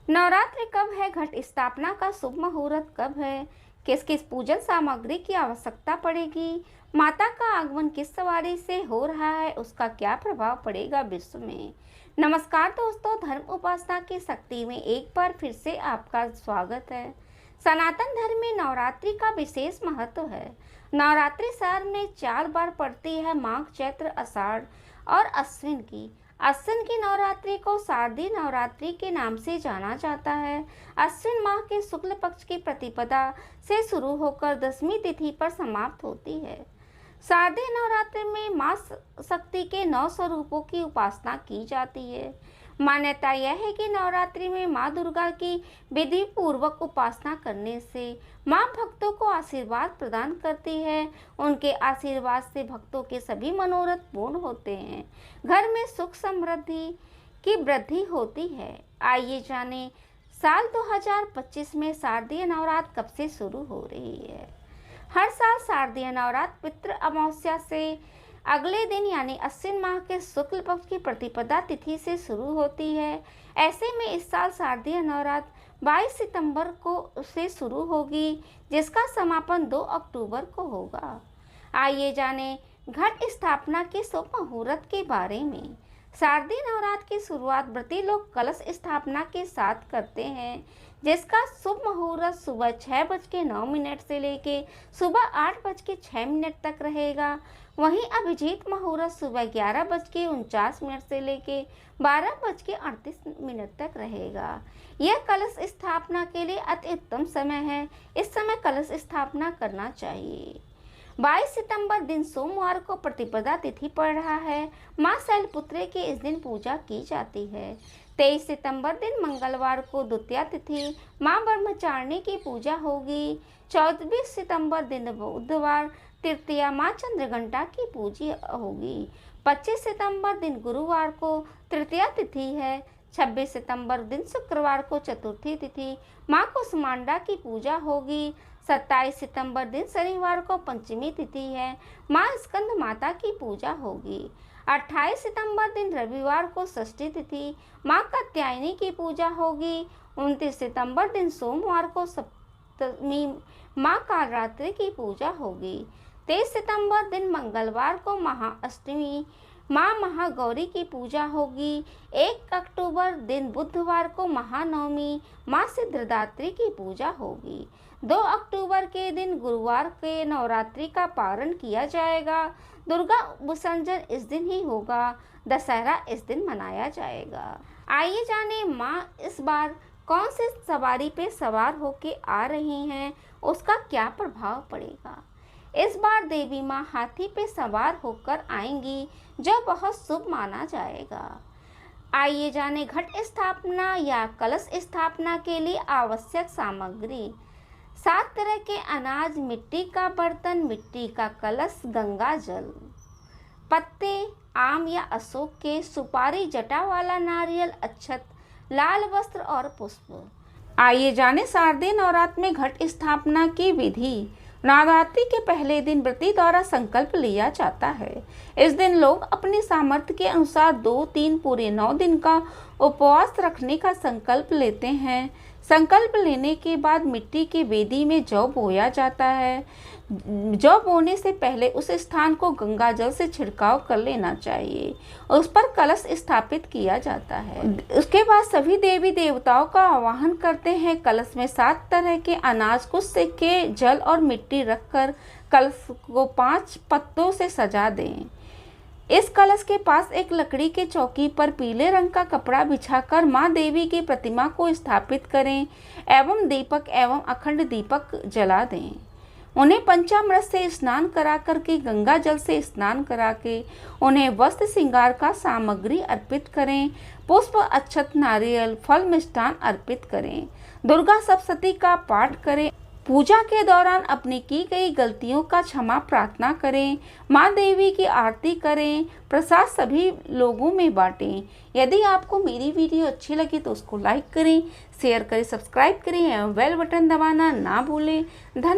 नवरात्रि कब है? घट स्थापना का शुभ मुहूर्त कब है? किस किस पूजन सामग्री की आवश्यकता पड़ेगी? माता का आगमन किस सवारी से हो रहा है? उसका क्या प्रभाव पड़ेगा विश्व में? नमस्कार दोस्तों, धर्म उपासना की शक्ति में एक बार फिर से आपका स्वागत है। सनातन धर्म में नवरात्रि का विशेष महत्व है। नवरात्रि साल में 4 बार पड़ती है, माघ, चैत्र, आषाढ़ और अश्विन की नवरात्रि को शारदीय नवरात्रि के नाम से जाना जाता है। अश्विन माह के शुक्ल पक्ष की प्रतिपदा से शुरू होकर दशमी तिथि पर समाप्त होती है। शारदीय नवरात्रि में मां शक्ति के 9 स्वरूपों की उपासना की जाती है। मान्यता यह है कि नवरात्रि में मां दुर्गा की विधि पूर्वक उपासना करने से मां भक्तों को आशीर्वाद प्रदान करती है। उनके आशीर्वाद से भक्तों के सभी मनोरथ पूर्ण होते हैं। घर में सुख समृद्धि की वृद्धि होती है। आइए जानें, साल 2025 में शारदीय नवरात्र कब से शुरू हो रही है। हर साल शारदीय नवरात्र पितृ अमावस्या से अगले दिन यानी अश्विन माह के शुक्ल पक्ष की प्रतिपदा तिथि से शुरू होती है। ऐसे में इस साल शारदीय नवरात्र 22 सितंबर को से शुरू होगी, जिसका समापन 2 अक्टूबर को होगा। आइए जानें घट स्थापना के शुभ मुहूर्त के बारे में। शारदीय नवरात्र की शुरुआत व्रती लोग कलश स्थापना के साथ करते हैं, जिसका शुभ मुहूर्त सुबह 6:09 से लेकर सुबह 8:06 तक रहेगा। वहीं अभिजीत मुहूर्त सुबह 11:49 से लेकर 12:38 तक रहेगा। यह कलश स्थापना के लिए अति उत्तम समय है। इस समय कलश स्थापना करना चाहिए। 22 सितंबर दिन सोमवार को प्रतिपदा तिथि पड़ रहा है। मां शैलपुत्री की इस दिन पूजा की जाती है। 23 सितंबर दिन मंगलवार को द्वितीया तिथि मां ब्रह्मचारिणी की पूजा होगी। 24 सितंबर दिन बुधवार तृतीया मां चंद्रघंटा की पूजा होगी। 25 सितंबर दिन गुरुवार को तृतीया तिथि है। 26 सितंबर दिन शुक्रवार को चतुर्थी तिथि मां कुसमांडा की पूजा होगी। 27 सितंबर दिन शनिवार को पंचमी तिथि है। मां स्कंद माता की पूजा होगी। 28 सितंबर दिन रविवार को षष्ठी तिथि मां कात्यायनी की पूजा होगी। 29 सितंबर दिन सोमवार को सप्तमी मां कालरात्रि की पूजा होगी। 23 सितंबर दिन मंगलवार को महाअष्टमी मां महागौरी की पूजा होगी। 1 अक्टूबर दिन बुधवार को महानवमी मां सिद्धिदात्री की पूजा होगी। 2 अक्टूबर के दिन गुरुवार के नवरात्रि का पारण किया जाएगा। दुर्गा विसर्जन इस दिन ही होगा। दशहरा इस दिन मनाया जाएगा। आइए जाने मां इस बार कौन से सवारी पे सवार होके आ रही हैं, उसका क्या प्रभाव पड़ेगा। इस बार देवी मां हाथी पे सवार होकर आएंगी, जो बहुत शुभ माना जाएगा। आइए जाने घट स्थापना या कलश स्थापना के लिए आवश्यक सामग्री। 7 तरह के अनाज, मिट्टी का बर्तन, मिट्टी का कलश, गंगा जल, पत्ते, आम या अशोक के, सुपारी, जटा वाला नारियल, अक्षत, लाल वस्त्र और पुष्प। आइए जाने शारदीय नवरात्र में घट स्थापना की विधि। नवरात्रि के पहले दिन व्रती द्वारा संकल्प लिया जाता है। इस दिन लोग अपनी सामर्थ्य के अनुसार 2-3 पूरे 9 दिन का उपवास रखने का संकल्प लेते हैं। संकल्प लेने के बाद मिट्टी की वेदी में जौ बोया जाता है। जौ बोने से पहले उस स्थान को गंगा जल से छिड़काव कर लेना चाहिए। उस पर कलश स्थापित किया जाता है। उसके बाद सभी देवी देवताओं का आवाहन करते हैं। कलश में 7 तरह के अनाज, कुछ सिक्के, जल और मिट्टी रखकर कलश को 5 पत्तों से सजा दें। इस कलश के पास एक लकड़ी के चौकी पर पीले रंग का कपड़ा बिछाकर मां देवी की प्रतिमा को स्थापित करें एवं दीपक एवं अखंड दीपक जला दें। उन्हें पंचामृत से स्नान करा कर के, गंगा जल से स्नान करा के उन्हें वस्त्र श्रृंगार का सामग्री अर्पित करें। पुष्प, अक्षत, नारियल, फल, मिष्ठान अर्पित करें। दुर्गा सप्तशती का पाठ करें। पूजा के दौरान अपनी की गई गलतियों का क्षमा प्रार्थना करें। मां देवी की आरती करें। प्रसाद सभी लोगों में बांटें। यदि आपको मेरी वीडियो अच्छी लगी तो उसको लाइक करें, शेयर करें, सब्सक्राइब करें एवं बेल बटन दबाना ना भूलें। धन्यवाद।